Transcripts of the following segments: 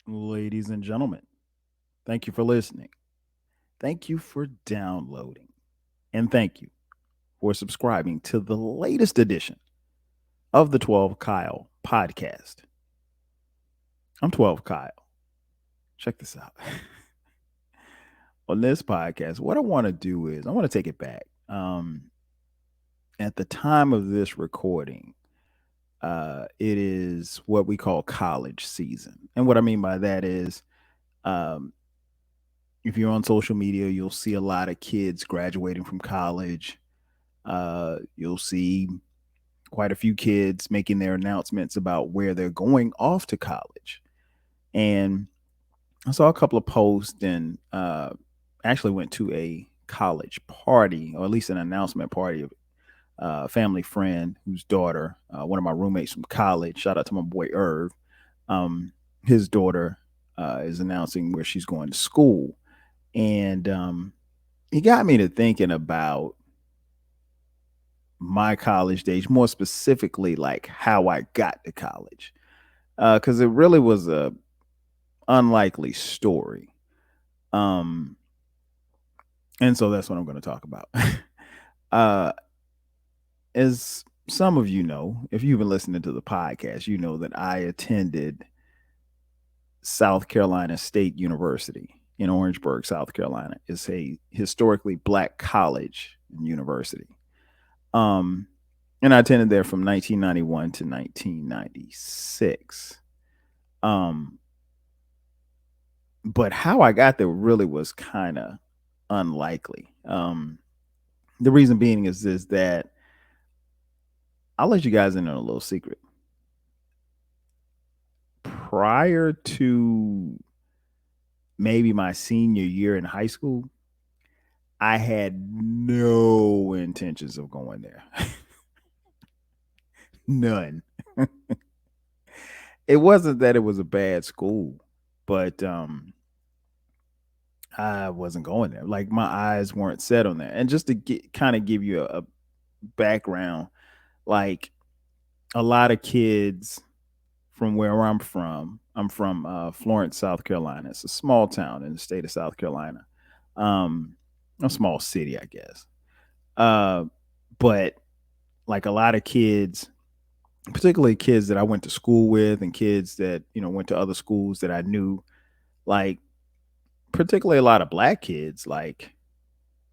Ladies and gentlemen, thank you for listening. Thank you for downloading. And thank you for subscribing to the latest edition of the 12 Kyle podcast. I'm 12 Kyle. Check this out. On this podcast, what I want to do is I want to take it back. At the time of this recording, it is what we call college season. And what I mean by that is um, if you're on social media, you'll see a lot of kids graduating from college. You'll see quite a few kids making their announcements about where they're going off to college. And I saw a couple of posts and actually went to a college party, or at least an announcement party of a family friend whose daughter, one of my roommates from college, shout out to my boy Irv, his daughter is announcing where she's going to school. And he got me to thinking about my college days, more specifically, like how I got to college, because it really was a unlikely story. Um, and so that's what I'm going to talk about. uh, as some of you know, if you've been listening to the podcast, you know that I attended South Carolina State University in Orangeburg, South Carolina. It's a historically black college and university. Um, and I attended there from 1991 to 1996. Um, but how I got there really was kind of unlikely. The reason being is that I'll let you guys in on a little secret. Prior to maybe my senior year in high school, I had no intentions of going there. None. It wasn't that it was a bad school, but I wasn't going there. Like my eyes weren't set on that. And just to get kind of give you a background, like a lot of kids from where I'm from Florence, South Carolina. It's a small town in the state of South Carolina. Um, a small city, I guess. Uh, but like a lot of kids, particularly kids that I went to school with and kids that, went to other schools that I knew, like particularly a lot of black kids, like,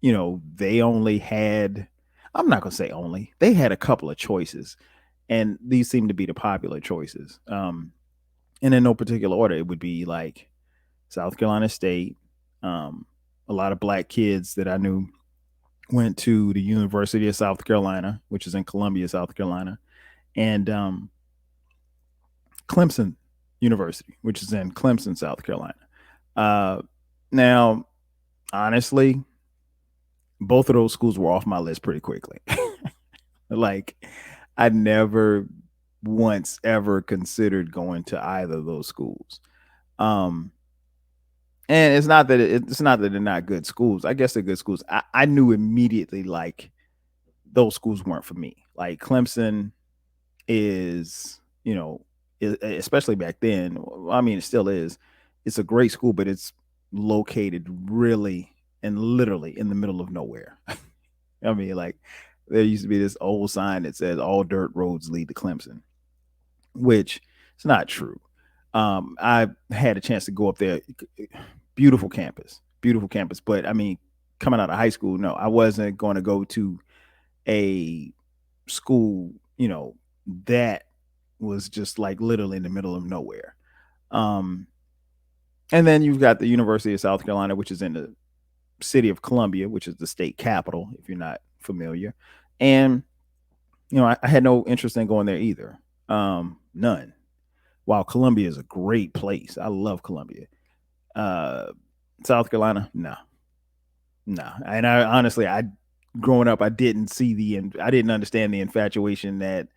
they only had, I'm not going to say only, they had a couple of choices. And these seem to be the popular choices. And in no particular order, it would be like South Carolina State. A lot of black kids that I knew went to the University of South Carolina, which is in Columbia, South Carolina, and Clemson University, which is in Clemson, South Carolina. Uh, now, honestly, both of those schools were off my list pretty quickly. Like, I never once ever considered going to either of those schools. Um, and it's not that they're not good schools. I guess they're good schools. I knew immediately like those schools weren't for me. Like Clemson is, especially back then. I mean, it still is. It's a great school, but it's located really and literally in the middle of nowhere. I mean, like there used to be this old sign that says all dirt roads lead to Clemson, which is not true. I had a chance to go up there. Beautiful campus. But I mean, coming out of high school, no, I wasn't going to go to a school, that was just like literally in the middle of nowhere. Um, and then you've got the University of South Carolina, which is in the city of Columbia, which is the state capital, if you're not familiar. And, I had no interest in going there either. None. While Columbia is a great place. I love Columbia. Uh, South Carolina, no, no. And I honestly, growing up, I didn't understand the infatuation that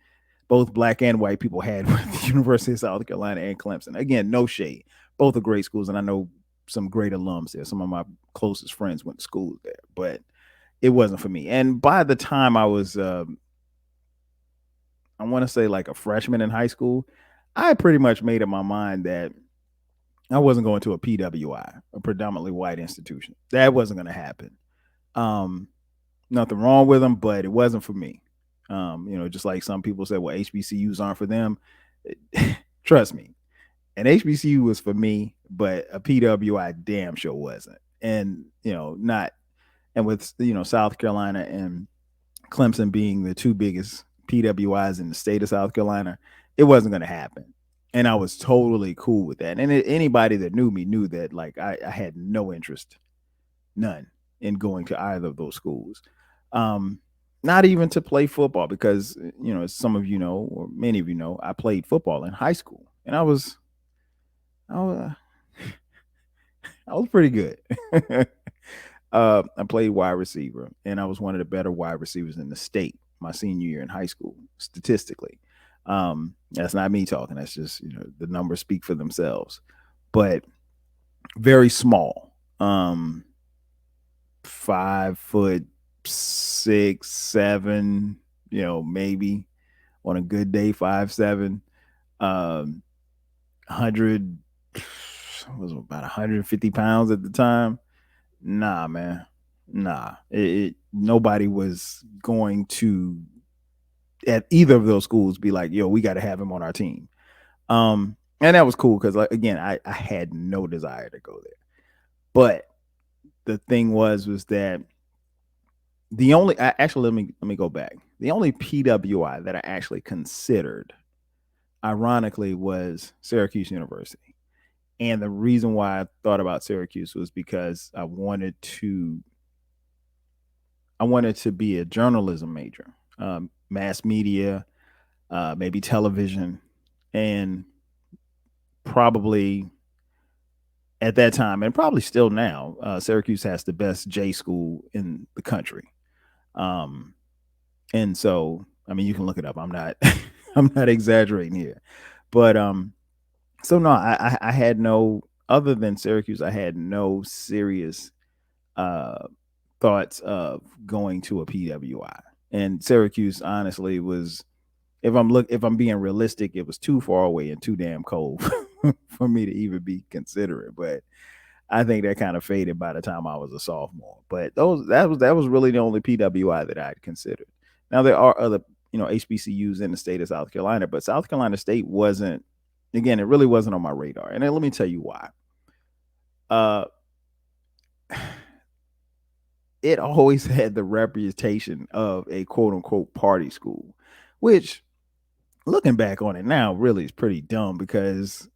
both black and white people had with the University of South Carolina and Clemson. Again, no shade. Both are great schools, and I know some great alums there. Some of my closest friends went to school there, but it wasn't for me. And by the time I was, I want to say like a freshman in high school, I pretty much made up my mind that I wasn't going to a PWI, a predominantly white institution. That wasn't going to happen. Um, Nothing wrong with them, but it wasn't for me. Just like some people say, well, HBCUs aren't for them. Trust me, an HBCU was for me, but a PWI damn sure wasn't. And not, and with South Carolina and Clemson being the two biggest PWIs in the state of South Carolina, it wasn't going to happen. And I was totally cool with that. And anybody that knew me knew that, like, I had no interest, none, in going to either of those schools. Not even to play football, because as some of you know, or many of you know, I played football in high school, and I was I was pretty good. I played wide receiver, and I was one of the better wide receivers in the state my senior year in high school, statistically. That's not me talking. That's just the numbers speak for themselves. But very small. 5'6", 7", maybe on a good day 5'7". 100 was about 150 pounds at the time. Nah, man. Nah. Nobody was going to, at either of those schools, be like, yo, we got to have him on our team. And that was cool because, like, again, I had no desire to go there. But the thing was that the only, actually, let me go back. The only PWI that I actually considered, ironically, was Syracuse University. And the reason why I thought about Syracuse was because I wanted to be a journalism major, mass media, maybe television, and probably at that time, and probably still now, Syracuse has the best J school in the country. And so, I mean, you can look it up. I'm not I'm not exaggerating here, but so no, I had no, other than Syracuse, I had no serious thoughts of going to a PWI. And Syracuse, honestly, was, if I'm being realistic, it was too far away and too damn cold for me to even be considering. But I think that kind of faded by the time I was a sophomore. But that was really the only PWI that I'd considered. Now there are other HBCUs in the state of South Carolina, but South Carolina State wasn't. Again, it really wasn't on my radar. And then let me tell you why. It always had the reputation of a quote unquote party school, which, looking back on it now, really is pretty dumb because,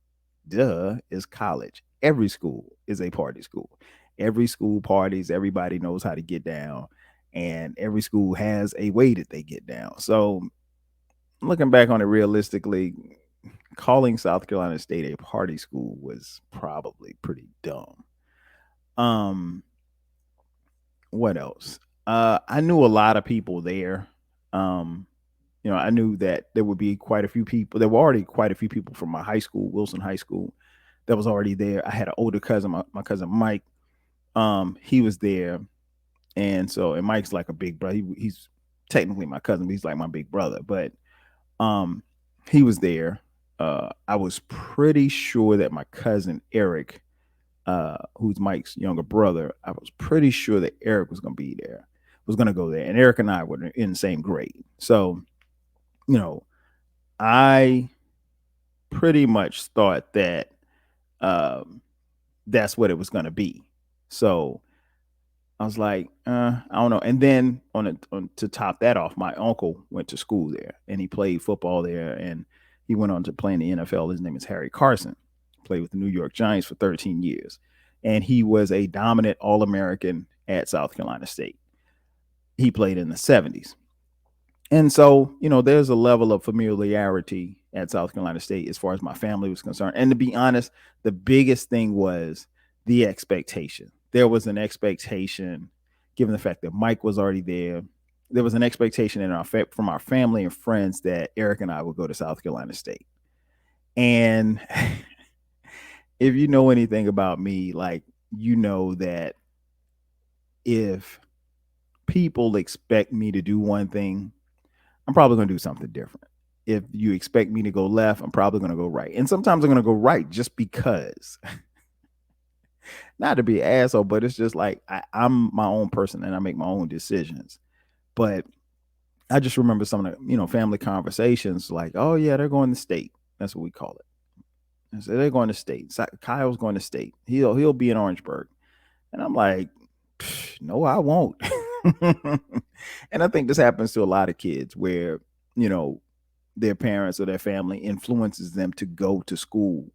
duh, is college. Every school is a party school. Every school parties, everybody knows how to get down, and every school has a way that they get down. So, looking back on it realistically, calling South Carolina State a party school was probably pretty dumb. What else? I knew a lot of people there. I knew that there would be quite a few people. There were already quite a few people from my high school, Wilson High School, that was already there. I had an older cousin, my cousin Mike. He was there, and Mike's like a big brother. He's technically my cousin, but he's like my big brother. But he was there. I was pretty sure that my cousin Eric, who's Mike's younger brother, I was pretty sure that Eric was going to be there, was going to go there, and Eric and I were in the same grade. So, I pretty much thought that that's what it was going to be. So I was like, I don't know. And then to top that off, my uncle went to school there, and he played football there, and he went on to play in the NFL. His name is Harry Carson. Played with the New York Giants for 13 years, and he was a dominant All-American at South Carolina State. He played in the 70s. And so, there's a level of familiarity at South Carolina State as far as my family was concerned. And to be honest, the biggest thing was the expectation. There was an expectation, given the fact that Mike was already there. There was an expectation from our family and friends that Eric and I would go to South Carolina State. And if you know anything about me, like, that if people expect me to do one thing, I'm probably going to do something different. if you expect me to go left, I'm probably going to go right. And sometimes I'm going to go right just because, not to be an asshole, but it's just like I'm my own person and I make my own decisions. But I just remember some of the, family conversations like, oh, yeah, they're going to state. That's what we call it. And so they're going to state. Kyle's going to state. He'll be in Orangeburg. And I'm like, no, I won't. And I think this happens to a lot of kids where, you know, their parents or their family influences them to go to school,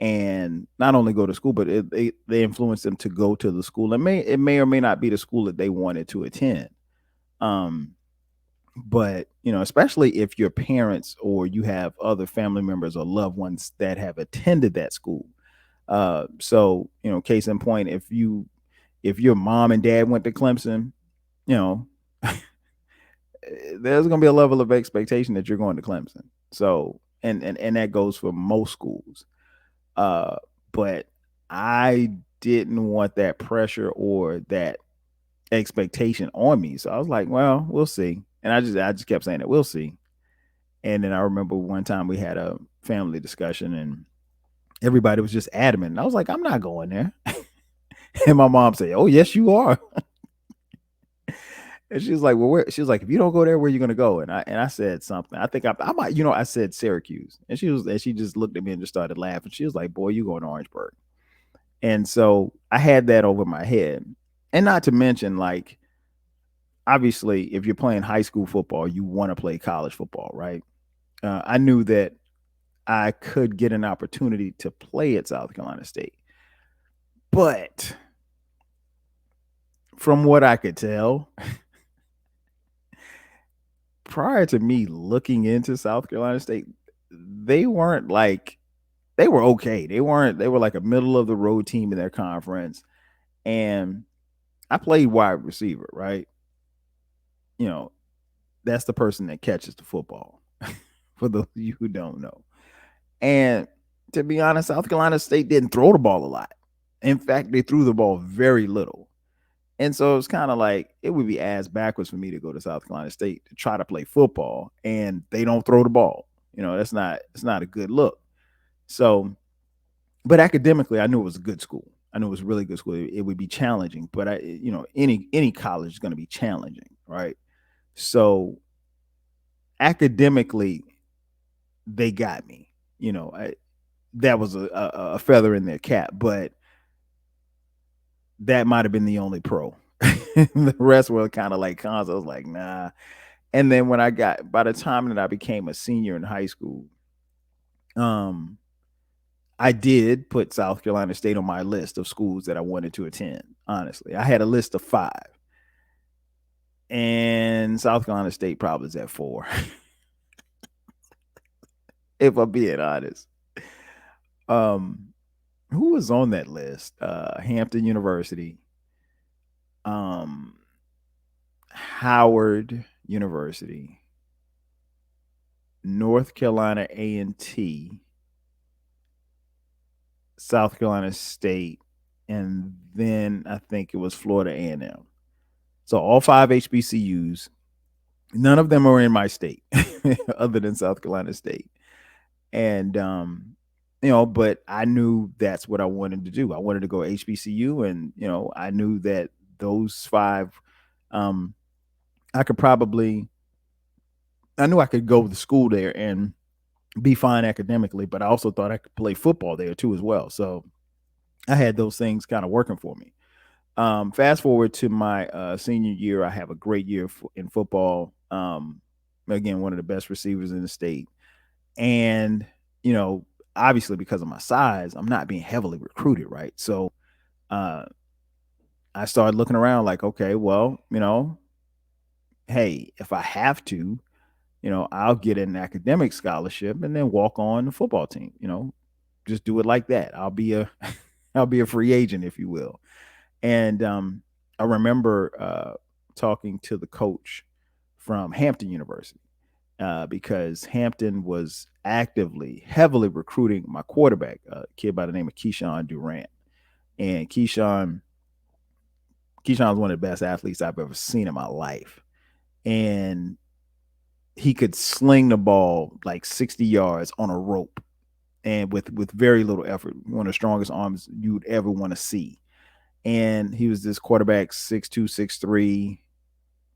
and not only go to school, but they influence them to go to the school. It may or may not be the school that they wanted to attend. Um, but especially if your parents or you have other family members or loved ones that have attended that school. So case in point, if your mom and dad went to Clemson, you know, there's going to be a level of expectation that you're going to Clemson. So, and that goes for most schools. Uh, but I didn't want that pressure or that expectation on me. So I was like, well, we'll see. And I just kept saying that we'll see. And then I remember one time we had a family discussion and everybody was just adamant. And I was like, I'm not going there. And my mom said, oh, yes, you are. And she was like, well, where? She was like, if you don't go there, where are you going to go? And I said something. I think I might, I said Syracuse. And she just looked at me and just started laughing. She was like, boy, you going to Orangeburg. And so I had that over my head. And not to mention, like, obviously, if you're playing high school football, you want to play college football, right? I knew that I could get an opportunity to play at South Carolina State. But from what I could tell, prior to me looking into South Carolina State, they weren't like, they were okay. They were like a middle of the road team in their conference. And I played wide receiver, right? That's the person that catches the football, for those of you who don't know. And to be honest, South Carolina State didn't throw the ball a lot. In fact, they threw the ball very little. And so it's kind of like it would be ass backwards for me to go to South Carolina State to try to play football and they don't throw the ball. It's not a good look. So, but academically, I knew it was a good school. I knew it was a really good school. It would be challenging, but any college is going to be challenging, right? So academically, they got me. That was a feather in their cap, but that might have been the only pro. The rest were kind of like cons. I was like, nah. And then by the time that I became a senior in high school, I did put South Carolina State on my list of schools that I wanted to attend. Honestly, I had a list of 5, and South Carolina State probably is at 4. If I'm being honest. Who was on that list? Hampton University, Howard University, North Carolina A&T, South Carolina State, and then I think it was Florida A&M. So all 5 HBCUs. None of them are in my state, other than South Carolina State. And but I knew that's what I wanted to do. I wanted to go HBCU, and I knew that those 5, I knew I could go to school there and be fine academically, but I also thought I could play football there too as well. So I had those things kind of working for me. Fast forward to my senior year, I have a great year in football. Again, one of the best receivers in the state. And, obviously because of my size, I'm not being heavily recruited, right? So I started looking around like, okay, well, hey, if I have to, I'll get an academic scholarship and then walk on the football team, just do it like that. I'll be a I'll be a free agent, if you will. And I remember talking to the coach from Hampton University because Hampton was heavily recruiting my quarterback, a kid by the name of Keyshawn Durant. And Keyshawn's one of the best athletes I've ever seen in my life. And he could sling the ball like 60 yards on a rope and with very little effort. One of the strongest arms you would ever want to see. And he was this quarterback, 6'2", 6'3",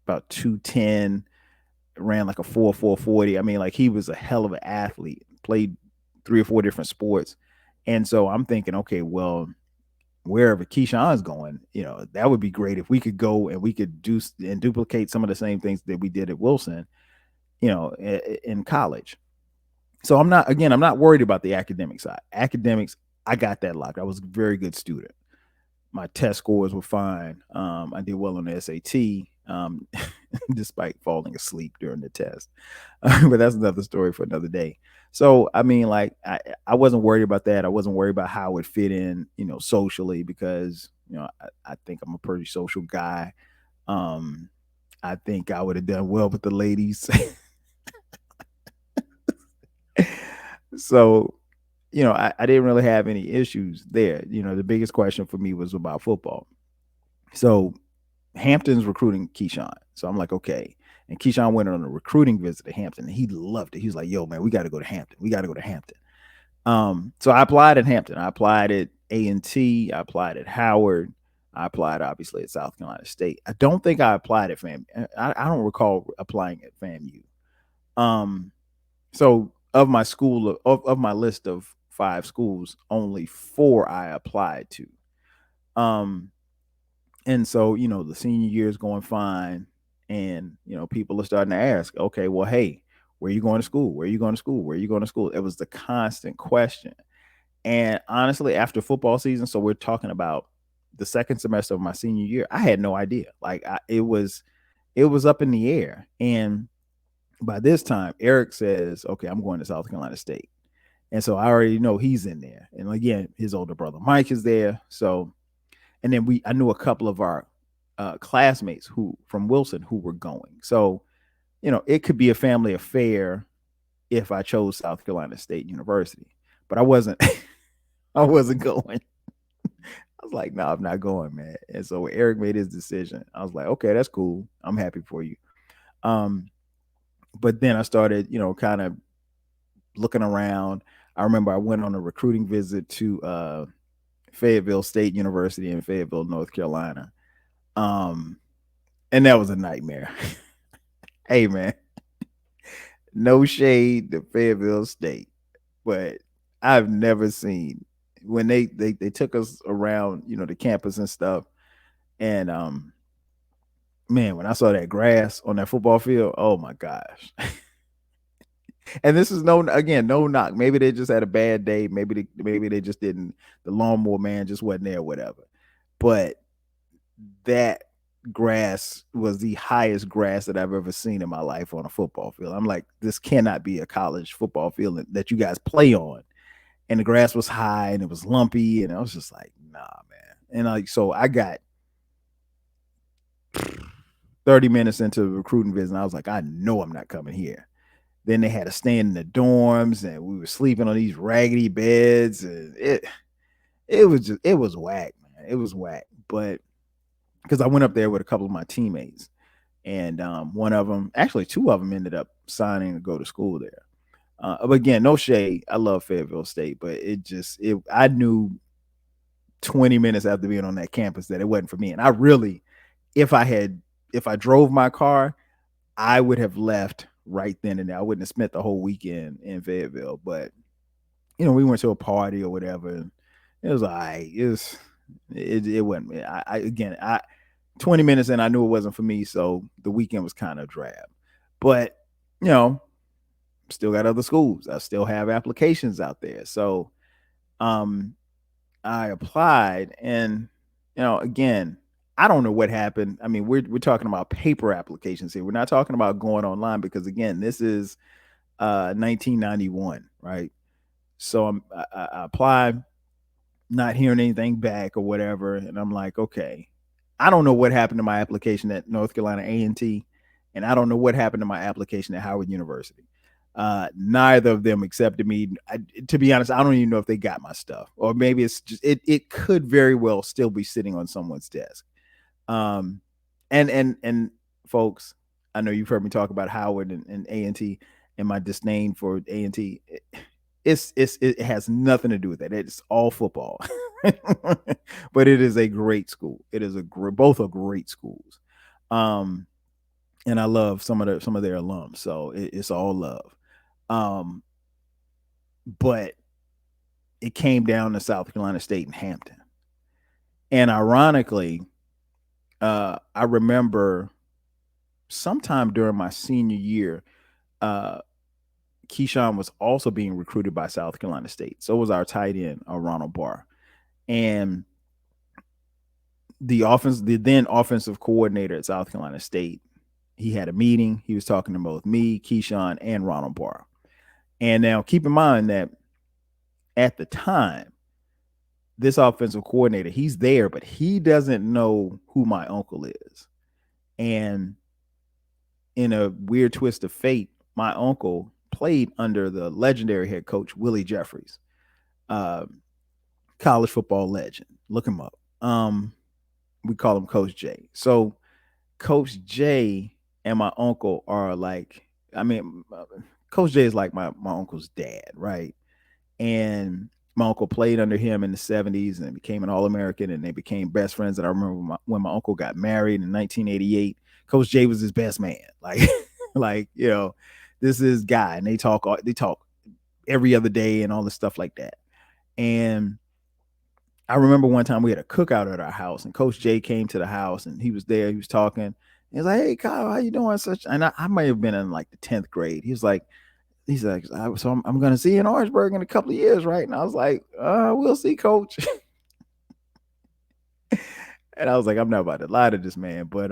about 210, ran like a 4.40. I mean, like he was a hell of an athlete, played 3 or 4 different sports. And so I'm thinking, okay, well, wherever Keyshawn's going, that would be great if we could go and we could do and duplicate some of the same things that we did at Wilson, in college. So I'm not worried about the academic side. Academics, I got that locked. I was a very good student. My test scores were fine. I did well on the SAT, despite falling asleep during the test. But that's another story for another day. So I mean, like I wasn't worried about that. I wasn't worried about how it fit in, socially, because I think I'm a pretty social guy. Um, I think I would have done well with the ladies. So, I didn't really have any issues there. The biggest question for me was about football. So Hampton's recruiting Keyshawn. So I'm like, okay. And Keyshawn went on a recruiting visit to Hampton, and he loved it. He was like, yo, man, we got to go to Hampton. We got to go to Hampton. So I applied at Hampton. I applied at A&T. I applied at Howard. I applied, obviously, at South Carolina State. I don't think I applied at FAMU. I don't recall applying at FAMU. So of my school, of my list of 5 schools, only 4 I applied to. And so, the senior year is going fine. And, people are starting to ask, okay, well, hey, where are you going to school? Where are you going to school? Where are you going to school? It was the constant question. And honestly, after football season, so we're talking about the second semester of my senior year, I had no idea. Like it was up in the air. And by this time, Eric says, okay, I'm going to South Carolina State. And so I already know he's in there. And again, his older brother Mike is there. So, and then I knew a couple of our classmates who from Wilson who were going. So, it could be a family affair if I chose South Carolina State University. But I wasn't I wasn't going. I was like, no, I'm not going, man. And so when Eric made his decision, I was like, okay, that's cool. I'm happy for you. Um, but then I started, kind of looking around. I remember I went on a recruiting visit to Fayetteville State University in Fayetteville, North Carolina. And that was a nightmare. Hey, man, no shade to Fayetteville State, but I've never seen when they took us around, the campus and stuff. And man, when I saw that grass on that football field, oh my gosh. And this is no knock. Maybe they just had a bad day. Maybe they just didn't. The lawnmower man just wasn't there, whatever. But that grass was the highest grass that I've ever seen in my life on a football field. I'm like, this cannot be a college football field that you guys play on. And the grass was high and it was lumpy, and I was just like, nah, man. And so I got 30 minutes into the recruiting visit, and I was like, I know I'm not coming here. Then they had to stay in the dorms, and we were sleeping on these raggedy beds, and it was whack, man. It was whack. But because I went up there with a couple of my teammates, and one of them, actually 2 of them, ended up signing to go to school there. But again, no shade. I love Fayetteville State, but I knew 20 minutes after being on that campus that it wasn't for me. And I really, if I drove my car, I would have left right then and there. I wouldn't have spent the whole weekend in Fayetteville. But we went to a party or whatever, and it was all right. It wasn't. I 20 minutes in, I knew it wasn't for me, so the weekend was kind of drab. But still got other schools. I still have applications out there. So I applied, and again, I don't know what happened. I mean, we're talking about paper applications here. We're not talking about going online, because again, this is 1991, right? So I applied, not hearing anything back or whatever, and I'm like, okay, I don't know what happened to my application at North Carolina A&T, and I don't know what happened to my application at Howard University. Neither of them accepted me. To be honest, I don't even know if they got my stuff, or maybe it's just it could very well still be sitting on someone's desk. And folks, I know you've heard me talk about Howard and A&T and my disdain for A&T. It has nothing to do with that. It's all football. But it is a great school. It is both are great schools. And I love some of their alums. So it's all love. But it came down to South Carolina State and Hampton. And ironically, I remember sometime during my senior year, Keyshawn was also being recruited by South Carolina State. So was our tight end, Ronald Barr. And the then offensive coordinator at South Carolina State, he had a meeting. He was talking to both me, Keyshawn, and Ronald Barr. And now keep in mind that at the time, this offensive coordinator, he's there, but he doesn't know who my uncle is. And in a weird twist of fate, my uncle played under the legendary head coach, Willie Jeffries, college football legend. Look him up. We call him Coach J. So Coach J and my uncle are like, Coach J is like my uncle's dad, right? And my uncle played under him in the 70s and became an All-American, and they became best friends. And I remember when my uncle got married in 1988, Coach J was his best man. Like, this is guy, and they talk every other day and all this stuff like that. And I remember one time we had a cookout at our house, and Coach J came to the house, and he was there. He was talking. He was like, "Hey, Kyle, how you doing?" And I might have been in like the 10th grade. He's like, "So I'm going to see you in Orangeburg in a couple of years, right?" And I was like, "We'll see, Coach." And I was like, "I'm not about to lie to this man." But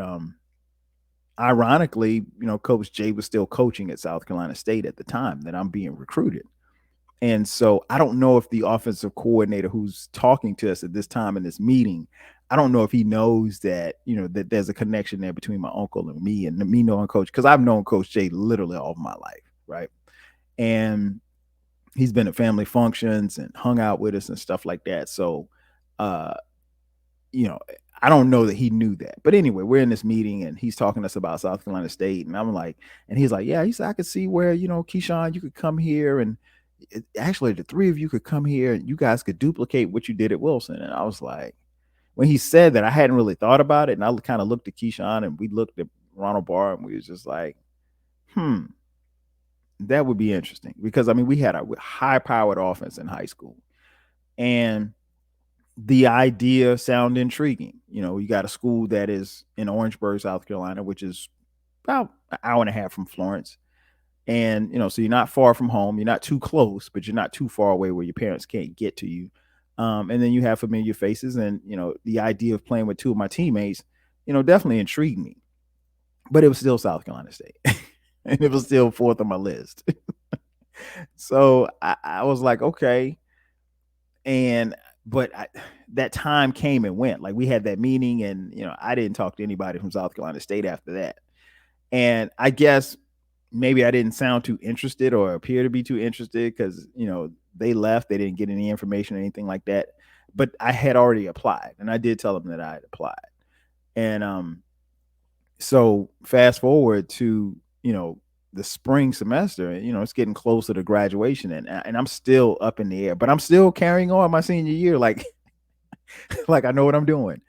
ironically, Coach J was still coaching at South Carolina State at the time that I'm being recruited. And so I don't know if the offensive coordinator who's talking to us at this time in this meeting, I don't know if he knows that, that there's a connection there between my uncle and me knowing Coach, because I've known Coach J literally all of my life, right? And he's been at family functions and hung out with us and stuff like that. So, I don't know that he knew that. But anyway, we're in this meeting and he's talking to us about South Carolina State. And I'm like, and he's like, yeah, he said, I could see where, Keyshawn, you could come here, and actually the three of you could come here and you guys could duplicate what you did at Wilson. And I was like, when he said that, I hadn't really thought about it. And I kind of looked at Keyshawn and we looked at Ronald Barr and we was just like, that would be interesting, because we had a high powered offense in high school, and the idea sounded intriguing. You got a school that is in Orangeburg, South Carolina, which is about an hour and a half from Florence. And, so you're not far from home. You're not too close, but you're not too far away where your parents can't get to you. And then you have familiar faces, and, the idea of playing with two of my teammates, definitely intrigued me. But it was still South Carolina State. And it was still fourth on my list. So I was like, okay. But that time came and went. Like, we had that meeting, and, I didn't talk to anybody from South Carolina State after that. And I guess maybe I didn't sound too interested or appear to be too interested, because, they left. They didn't get any information or anything like that. But I had already applied, and I did tell them that I had applied. And so fast forward to, the spring semester, it's getting closer to graduation, and I'm still up in the air, but I'm still carrying on my senior year. Like, like I know what I'm doing.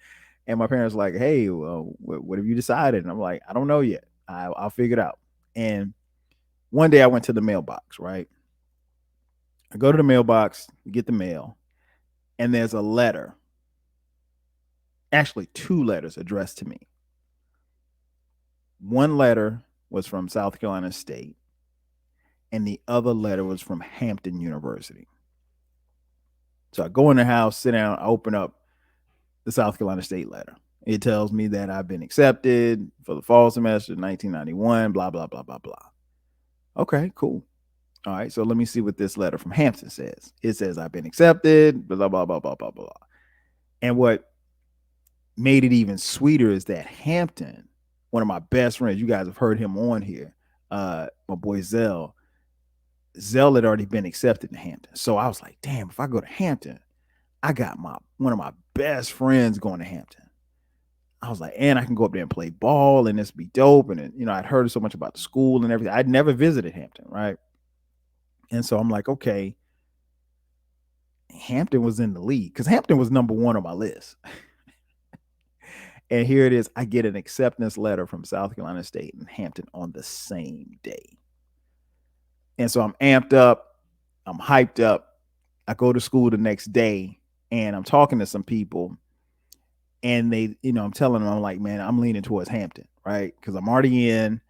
And my parents were like, hey, well, what have you decided? And I'm like, I don't know yet. I'll figure it out. And one day I went to the mailbox, right? I go to the mailbox, get the mail, and there's a letter, actually 2 letters addressed to me. One letter was from South Carolina State, and the other letter was from Hampton University. So I go in the house, sit down, I open up the South Carolina State letter. It tells me that I've been accepted for the fall semester 1991, blah, blah, blah, blah, blah. Okay, cool. All right, so let me see what this letter from Hampton says. It says I've been accepted, blah, blah, blah, blah, blah, blah. And what made it even sweeter is that Hampton, one of my best friends, you guys have heard him on here, my boy Zell had already been accepted to Hampton. So I was like, damn, if I go to Hampton, I got one of my best friends going to Hampton. I was like, and I can go up there and play ball and this be dope. And, I'd heard so much about the school and everything. I'd never visited Hampton, right? And so I'm like, okay, Hampton was in the league because Hampton was number one on my list. And here it is. I get an acceptance letter from South Carolina State and Hampton on the same day. And so I'm amped up. I'm hyped up. I go to school the next day and I'm talking to some people and they, I'm telling them, I'm like, man, I'm leaning towards Hampton, right? Because I'm already in.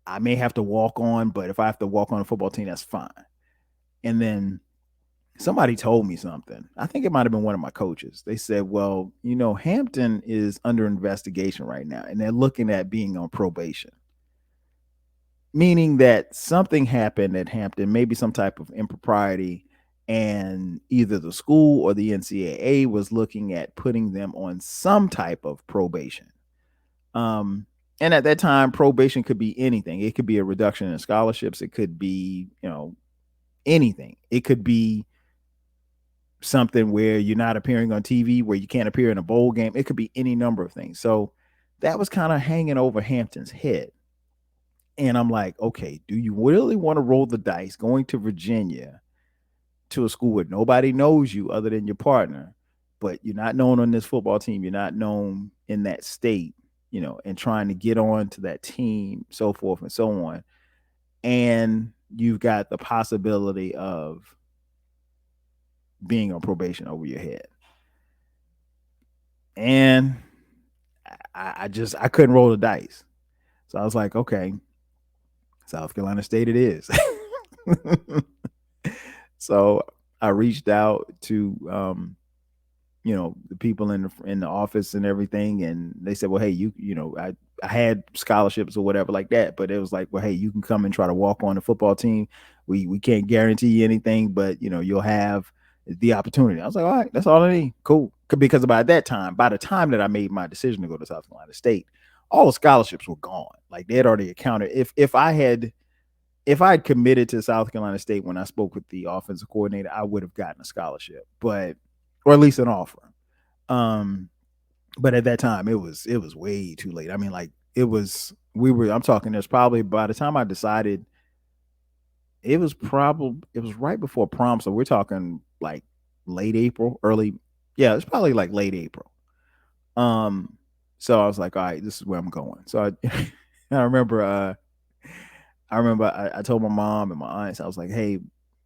I may have to walk on, but if I have to walk on a football team, that's fine. And then somebody told me something. I think it might have been one of my coaches. They said, well, Hampton is under investigation right now, and they're looking at being on probation. Meaning that something happened at Hampton, maybe some type of impropriety, and either the school or the NCAA was looking at putting them on some type of probation. And at that time, probation could be anything. It could be a reduction in scholarships. It could be, anything. It could be something where you're not appearing on TV, where you can't appear in a bowl game. It could be any number of things. So that was kind of hanging over Hampton's head. And I'm like, okay, do you really want to roll the dice going to Virginia to a school where nobody knows you other than your partner, but you're not known on this football team, you're not known in that state, and trying to get on to that team, so forth and so on. And you've got the possibility of being on probation over your head. And I couldn't roll the dice. So I was like, okay, South Carolina State it is. So I reached out to the people in the office and everything, and they said, well, hey, I had scholarships or whatever like that, but it was like, well, hey, you can come and try to walk on the football team. We can't guarantee you anything, but you'll have the opportunity. I was like, all right, that's all I need. Cool. Because by the time that I made my decision to go to South Carolina State, all the scholarships were gone. Like they had already accounted. If I had committed to South Carolina State when I spoke with the offensive coordinator, I would have gotten a scholarship, or at least an offer. But at that time it was way too late. I mean, like I'm talking, there's probably, by the time I decided, it was right before prom. So we're talking like late April, it's probably like late April. So I was like, all right, this is where I'm going. So I remember I told my mom and my aunts, I was like, hey,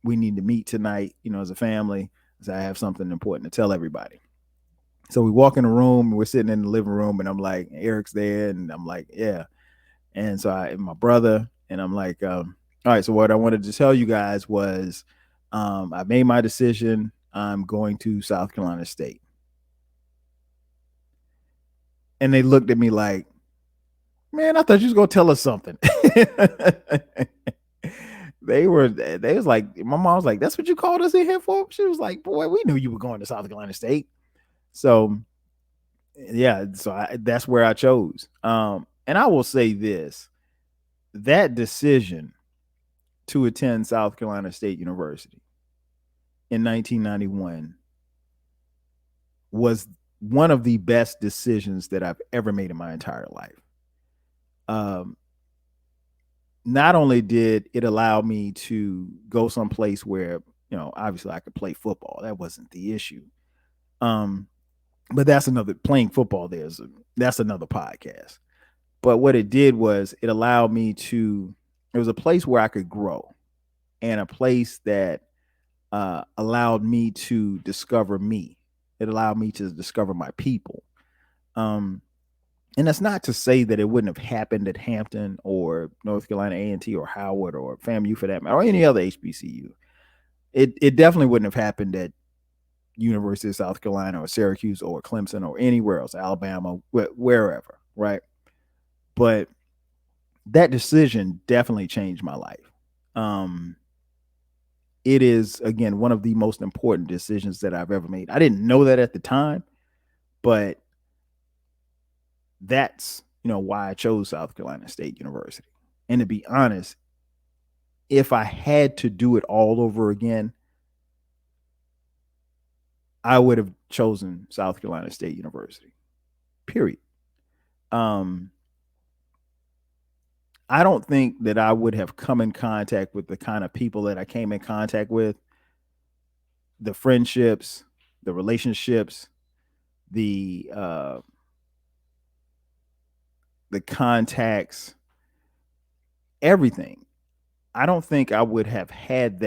we need to meet tonight, as a family, because I have something important to tell everybody. So we walk in the room, and we're sitting in the living room, and I'm like, Eric's there, and I'm like, yeah. And so and my brother, and I'm like, all right, so what I wanted to tell you guys was, I made my decision. I'm going to South Carolina State. And they looked at me like, man, I thought you was gonna tell us something. They was like, my mom was like, that's what you called us in here for? She was like, boy, we knew you were going to South Carolina State. So yeah, so that's where I chose. And I will say this, that decision to attend South Carolina State University in 1991 was one of the best decisions that I've ever made in my entire life. Not only did it allow me to go someplace where, obviously I could play football. That wasn't the issue. But that's playing football that's another podcast. But what it did was it allowed me it was a place where I could grow, and a place that allowed me to discover me. It allowed me to discover my people. And that's not to say that it wouldn't have happened at Hampton or North Carolina A&T or Howard or FAMU for that matter, or any other HBCU. It definitely wouldn't have happened at University of South Carolina or Syracuse or Clemson or anywhere else, Alabama, wherever, right? But that decision definitely changed my life. It is, again, one of the most important decisions that I've ever made. I didn't know that at the time, but that's, why I chose South Carolina State University. And to be honest, if I had to do it all over again, I would have chosen South Carolina State University, period. Um, I don't think that I would have come in contact with the kind of people that I came in contact with, the friendships, the relationships, the uh the contacts, everything. I don't think I would have had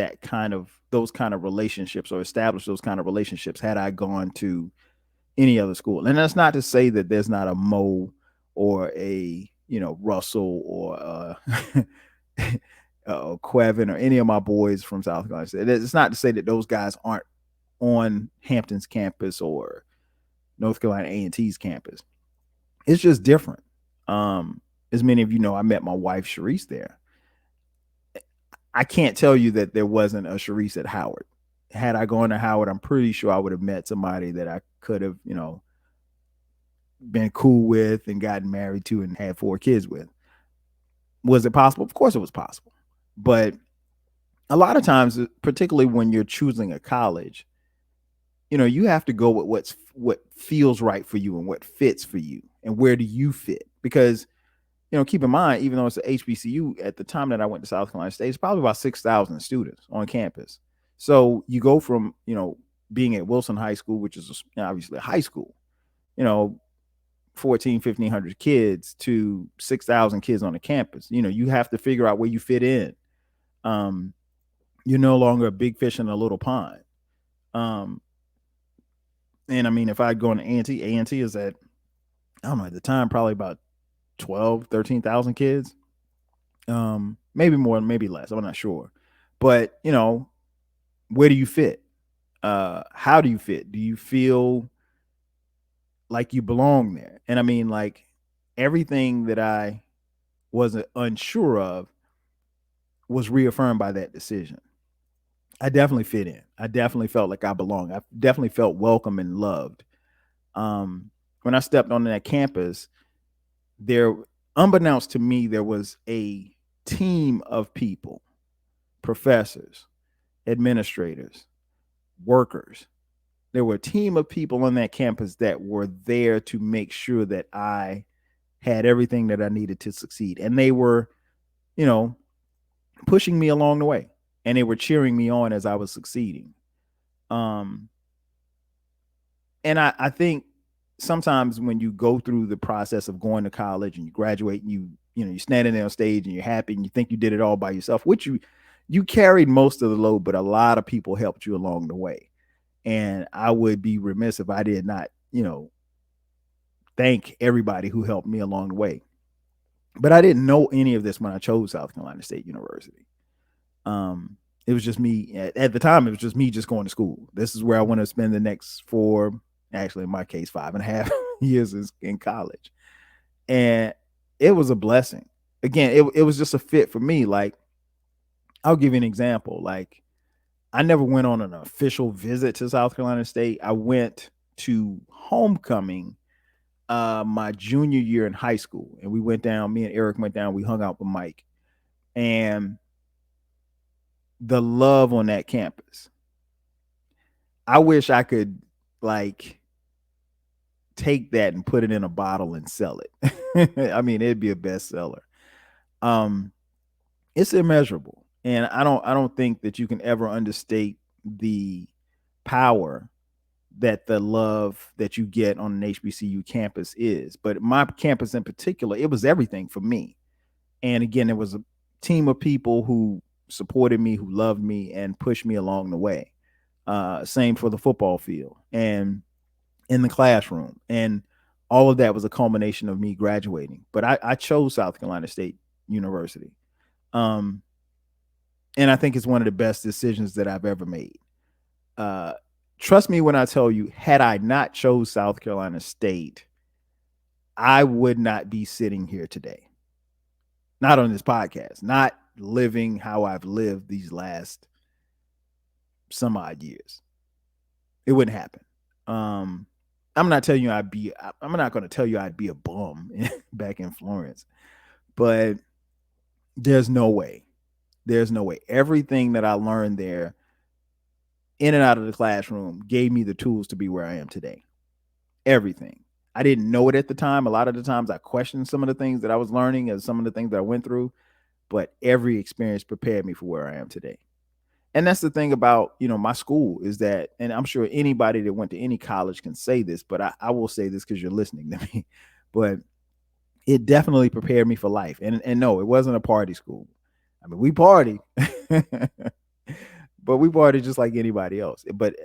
those kind of relationships or established those kind of relationships had I gone to any other school. And that's not to say that there's not a Mo or a, Russell or Quevin or any of my boys from South Carolina State. It's not to say that those guys aren't on Hampton's campus or North Carolina A&T's campus. It's just different. As many of you know, I met my wife Sharice there. I can't tell you that there wasn't a Sharice at Howard. Had I gone to Howard, I'm pretty sure I would have met somebody that I could have, been cool with and gotten married to and had 4 kids with. Was it possible? Of course it was possible. But a lot of times, particularly when you're choosing a college, you have to go with what feels right for you and what fits for you and where do you fit? Because keep in mind, even though it's an HBCU, at the time that I went to South Carolina State, it's probably about 6,000 students on campus. So you go from, being at Wilson High School, which is obviously a high school, 1,500 kids to 6,000 kids on the campus. You have to figure out where you fit in. You're no longer a big fish in a little pond. And I mean, if I go into A&T is at, I don't know, at the time, probably about 13,000 kids. Maybe more, maybe less. I'm not sure. But, where do you fit? How do you fit? Do you feel like you belong there? And I mean, like, everything that I wasn't unsure of was reaffirmed by that decision. I definitely fit in. I definitely felt like I belonged. I definitely felt welcome and loved. When I stepped on that campus, there, unbeknownst to me, there was a team of people, professors, administrators, workers. There were a team of people on that campus that were there to make sure that I had everything that I needed to succeed. And they were, pushing me along the way. And they were cheering me on as I was succeeding. And I think sometimes when you go through the process of going to college and you graduate and you're standing there on stage and you're happy and you think you did it all by yourself, which you carried most of the load, but a lot of people helped you along the way. And I would be remiss if I did not, thank everybody who helped me along the way. But I didn't know any of this when I chose South Carolina State University. It was just me at the time. It was just me just going to school. This is where I want to spend the next 4, actually in my case, 5.5 years in college. And it was a blessing. Again, it was just a fit for me. Like, I'll give you an example. Like, I never went on an official visit to South Carolina State. I went to homecoming my junior year in high school. And we went down, me and Eric went down, we hung out with Mike. And the love on that campus. I wish I could like take that and put it in a bottle and sell it. I mean, it'd be a bestseller. It's immeasurable. And I don't think that you can ever understate the power that the love that you get on an HBCU campus is. But my campus in particular, it was everything for me. And again, it was a team of people who supported me, who loved me, and pushed me along the way. Same for the football field and in the classroom. And all of that was a culmination of me graduating. But I chose South Carolina State University. And I think it's one of the best decisions that I've ever made. Trust me when I tell you, had I not chose South Carolina State, I would not be sitting here today. Not on this podcast, not living how I've lived these last some odd years. It wouldn't happen. I'm not telling you I'm not going to tell you I'd be a bum back in Florence, but there's no way. There's no way. Everything that I learned there in and out of the classroom gave me the tools to be where I am today. Everything. I didn't know it at the time. A lot of the times I questioned some of the things that I was learning and some of the things that I went through, but every experience prepared me for where I am today. And that's the thing about, my school is that, and I'm sure anybody that went to any college can say this, but I will say this because you're listening to me. But it definitely prepared me for life. And no, it wasn't a party school. I mean, we party, but we party just like anybody else. But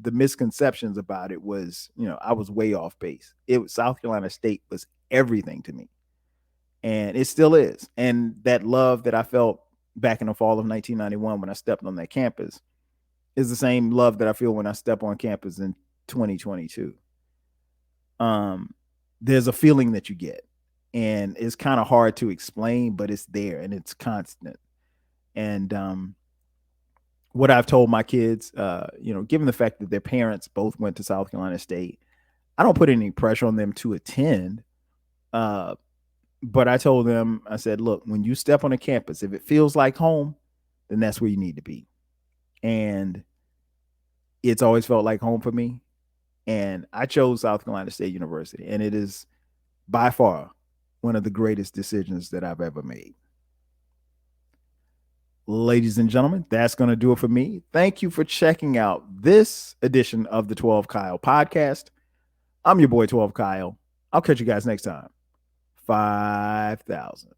the misconceptions about it was, I was way off base. South Carolina State was everything to me, and it still is. And that love that I felt back in the fall of 1991 when I stepped on that campus is the same love that I feel when I step on campus in 2022. There's a feeling that you get, and it's kind of hard to explain, but it's there and it's constant. And what I've told my kids, given the fact that their parents both went to South Carolina State, I don't put any pressure on them to attend. But I told them, I said, look, when you step on a campus, if it feels like home, then that's where you need to be. And it's always felt like home for me. And I chose South Carolina State University, and it is by far one of the greatest decisions that I've ever made. Ladies and gentlemen, that's going to do it for me. Thank you for checking out this edition of the 12 Kyle podcast. I'm your boy, 12 Kyle. I'll catch you guys next time. 5,000.